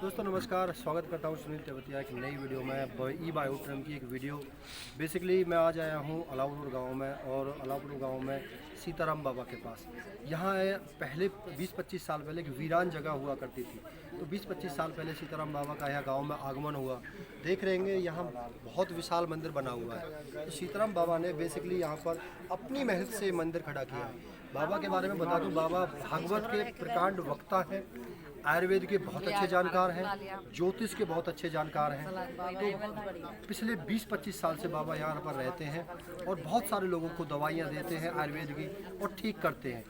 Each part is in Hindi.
दोस्तों नमस्कार, स्वागत करता हूँ सुनील तेवतिया की नई वीडियो में। ई बायोट्रम की एक वीडियो। बेसिकली मैं आज आया हूँ अलाउपुर गांव में, और अलाउपुर गांव में सीताराम बाबा के पास। यहाँ है पहले 20-25 साल पहले एक वीरान जगह हुआ करती थी, तो 20-25 साल पहले सीताराम बाबा का यहाँ गांव में आगमन हुआ। देख रहे हैं यहाँ बहुत विशाल मंदिर बना हुआ है। तो सीताराम बाबा ने बेसिकली यहाँ पर अपनी मेहनत से मंदिर खड़ा किया है। बाबा के बारे में बता दूँ, बाबा भागवत के प्रकांड वक्ता हैं, आयुर्वेद के बहुत अच्छे जानकार हैं, ज्योतिष के बहुत अच्छे जानकार हैं। तो पिछले 20-25 साल से बाबा यहाँ पर रहते हैं और बहुत सारे लोगों को दवाइयाँ देते हैं आयुर्वेद की और ठीक करते हैं।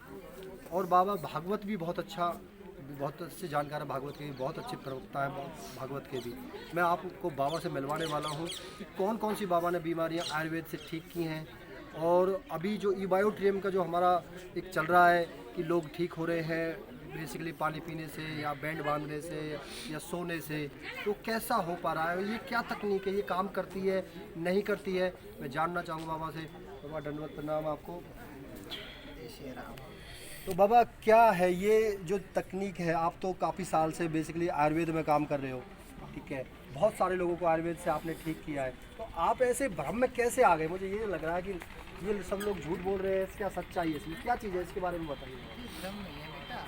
और बाबा भागवत भी बहुत अच्छे जानकार है, भागवत के भी बहुत अच्छे प्रवक्ता हैं भागवत के भी। मैं आपको बाबा से मिलवाने वाला हूँ कि कौन कौन सी बाबा ने बीमारियाँ आयुर्वेद से ठीक की हैं। और अभी जो ई बायोट्रम का जो हमारा एक चल रहा है कि लोग ठीक हो रहे हैं बेसिकली पानी पीने से या बैंड बांधने से या सोने से, तो कैसा हो पा रहा है, ये क्या तकनीक है, ये काम करती है नहीं करती है, मैं जानना चाहूँगा बाबा से। बाबा दंडवत प्रणाम आपको। तो बाबा क्या है ये जो तकनीक है, आप तो काफ़ी साल से बेसिकली आयुर्वेद में काम कर रहे हो, ठीक है, बहुत सारे लोगों को आयुर्वेद से आपने ठीक किया है, तो आप ऐसे भ्रम में कैसे आ गए? मुझे ये लग रहा है कि ये सब लोग झूठ बोल रहे हैं, क्या सच्चाई है इसमें, क्या चीज़ है, इसके बारे में बताइए। भ्रम नहीं है बेटा,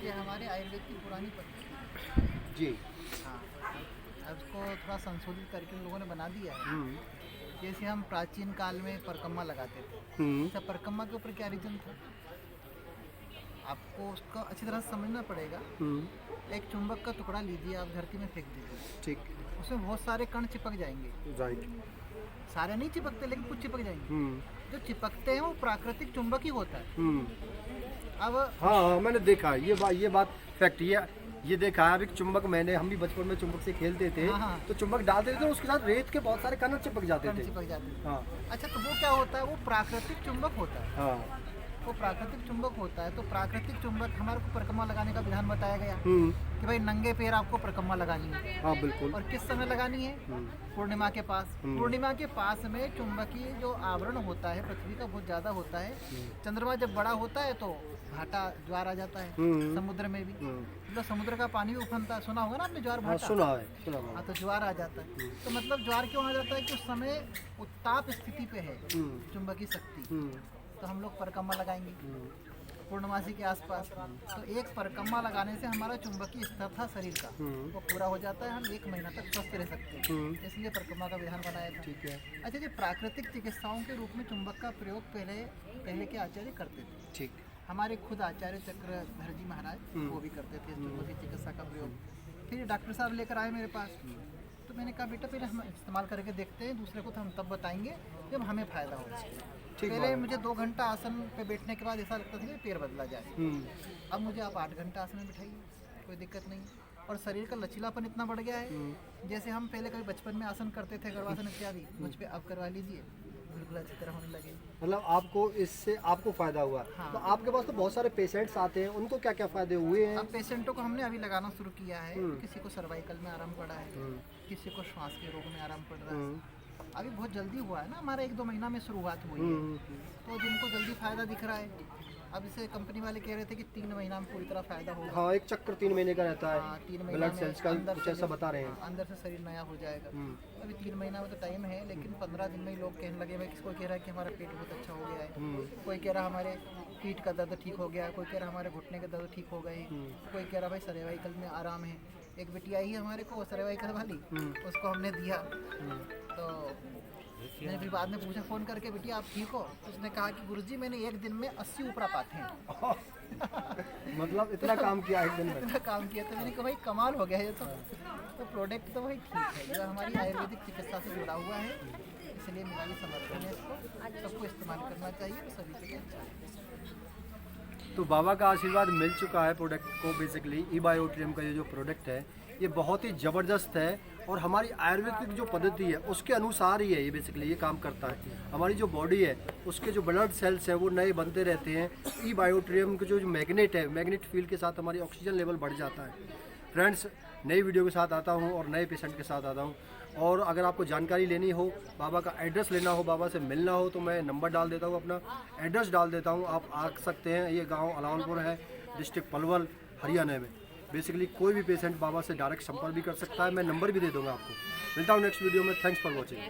ये हमारे आयुर्वेद की पुरानी पद्धति है। जी हाँ, अब उसको थोड़ा संशोधित करके उन लोगों ने बना दिया है। जैसे हम प्राचीन काल में परकम्मा लगाते थे, अच्छा परकम्मा के ऊपर क्या रीजन था, आपको उसको अच्छी तरह से समझना पड़ेगा। एक चुंबक का टुकड़ा लीजिए, आप धरती में फेंक दीजिए, ठीक, उसमें बहुत सारे कण चिपक जाएंगे। सारे नहीं चिपकते, लेकिन कुछ चिपक जाएंगे। जो चिपकते हैं वो प्राकृतिक चुंबक ही होता है। अब हाँ, मैंने देखा ये बात फैक्ट ये देखा है। अभी चुंबक हम भी बचपन में चुंबक से खेलते थे। हाँ। तो चुंबक डालते थे, उसके साथ रेत के बहुत सारे कण चिपक जाते थे। हाँ। अच्छा, तो वो क्या होता है, वो प्राकृतिक चुंबक होता है। हाँ। वो प्राकृतिक चुंबक होता है। तो प्राकृतिक चुंबक हमारे को परिक्रमा लगाने का विधान बताया गया कि भाई नंगे पैर आपको परिक्रमा लगानी है। हाँ बिल्कुल। और किस समय लगानी है? पूर्णिमा के पास। पूर्णिमा के पास में चुंबकीय जो आवरण होता है पृथ्वी का बहुत ज्यादा होता है। चंद्रमा जब बड़ा होता है तो घाटा ज्वार आ जाता है। समुद्र में भी मतलब समुद्र का पानी भी उफनता है, सुना होगा ना आपने, ज्वार भाटा। सुना है। हाँ, तो ज्वार आ जाता है। तो मतलब ज्वार क्यों आ जाता है कि उस समय उत्ताप स्थिति पे है चुंबकीय शक्ति। तो हम लोग परिक्रमा लगाएंगे पूर्णमासी के आसपास। तो एक परिक्रमा लगाने से हमारा चुंबकीय स्तर था शरीर का वो पूरा हो जाता है, हम 1 महीना तक स्वस्थ रह सकते हैं। इसलिए परिक्रमा का विधान बनाया था। ठीक है। अच्छा, जो प्राकृतिक चिकित्साओं के रूप में चुंबक का प्रयोग पहले के आचार्य करते थे। ठीक। हमारे खुद आचार्य चक्रधर जी महाराज वो भी करते थे चुंबकीय चिकित्सा का प्रयोग। फिर डॉक्टर साहब लेकर आए मेरे पास, तो मैंने कहा बेटा पहले हम इस्तेमाल करके देखते हैं, दूसरे को तो हम तब बताएंगे जब हमें फ़ायदा हो। पहले मुझे 2 घंटा आसन पे बैठने के बाद ऐसा लगता था कि पैर बदला जाए। अब मुझे आप 8 घंटा आसन में बिठाइए, कोई दिक्कत नहीं। और शरीर का लचीलापन इतना बढ़ गया है, जैसे हम पहले कभी बचपन में आसन करते थे गर्भासन इत्यादि, मुझ पे अब करवा लीजिए, बिल्कुल अच्छी तरह होने लगे। मतलब आपको इससे आपको फायदा हुआ। हाँ। तो आपके पास तो बहुत सारे पेशेंट्स आते हैं, उनको क्या क्या फायदे हुए हैं? अब पेशेंटों को हमने अभी लगाना शुरू किया है। किसी को सर्वाइकल में आराम पड़ा है, किसी को श्वास के रोग में आराम पड़ रहा है। अभी बहुत जल्दी हुआ है ना, हमारा 1-2 महीना में शुरुआत हुई है। तो जिनको जल्दी फायदा दिख रहा है, अब इसे कंपनी वाले कह रहे थे कि 3 महीना में पूरी तरह फायदा होगा। हाँ, एक चक्र 3 महीने का रहता है। हाँ, 3 महीना ब्लड सेल्स का कुछ ऐसा बता रहे हैं। अंदर से शरीर नया हो जाएगा। अभी 3 महीना में तो टाइम है, लेकिन 15 दिन में ही लोग कहने लगे। भाई किसको कह रहा है कि हमारा पेट बहुत अच्छा हो गया है, कोई कह रहा हमारे पीठ का दर्द ठीक हो गया, कोई कह रहा हमारे घुटने के दर्द ठीक हो गए, कोई कह रहा भाई सर्वाइकल में आराम है। एक बिटिया आई है हमारे को सर्वाइकल वाली, उसको हमने दिया। तो मैंने फिर बाद में पूछा फ़ोन करके, बेटी आप ठीक हो? तो उसने कहा कि गुरुजी मैंने 1 दिन में 80 ऊपरा पाते हैं। मतलब इतना काम किया एक दिन में? इतना काम किया। तो मैंने कहा भाई कमाल हो गया ये तो प्रोडक्ट तो भाई ठीक है, जो हमारी आयुर्वेदिक चिकित्सा से जुड़ा हुआ है, इसलिए मेरा भी समर्थन है। इसको सबको इस्तेमाल करना चाहिए, तो सभी के लिए अच्छा है। तो बाबा का आशीर्वाद मिल चुका है प्रोडक्ट को। बेसिकली ई बायोट्रम का ये जो प्रोडक्ट है ये बहुत ही ज़बरदस्त है, और हमारी आयुर्वेदिक जो पद्धति है उसके अनुसार ही है ये बेसिकली ये काम करता है। हमारी जो बॉडी है उसके जो ब्लड सेल्स हैं वो नए बनते रहते हैं। ई बायोट्रम के जो मैग्नेट है, मैग्नेट फील्ड के साथ हमारी ऑक्सीजन लेवल बढ़ जाता है। फ्रेंड्स, नई वीडियो के साथ आता हूँ और नए पेशेंट के साथ आता हूँ। और अगर आपको जानकारी लेनी हो, बाबा का एड्रेस लेना हो, बाबा से मिलना हो, तो मैं नंबर डाल देता हूँ, अपना एड्रेस डाल देता हूँ, आप आ सकते हैं। ये गाँव अलाउलपुर है, डिस्ट्रिक्ट पलवल, हरियाणा में। बेसिकली कोई भी पेशेंट बाबा से डायरेक्ट संपर्क भी कर सकता है। मैं नंबर भी दे दूँगा आपको। मिलता हूँ नेक्स्ट वीडियो में। Thanks for watching.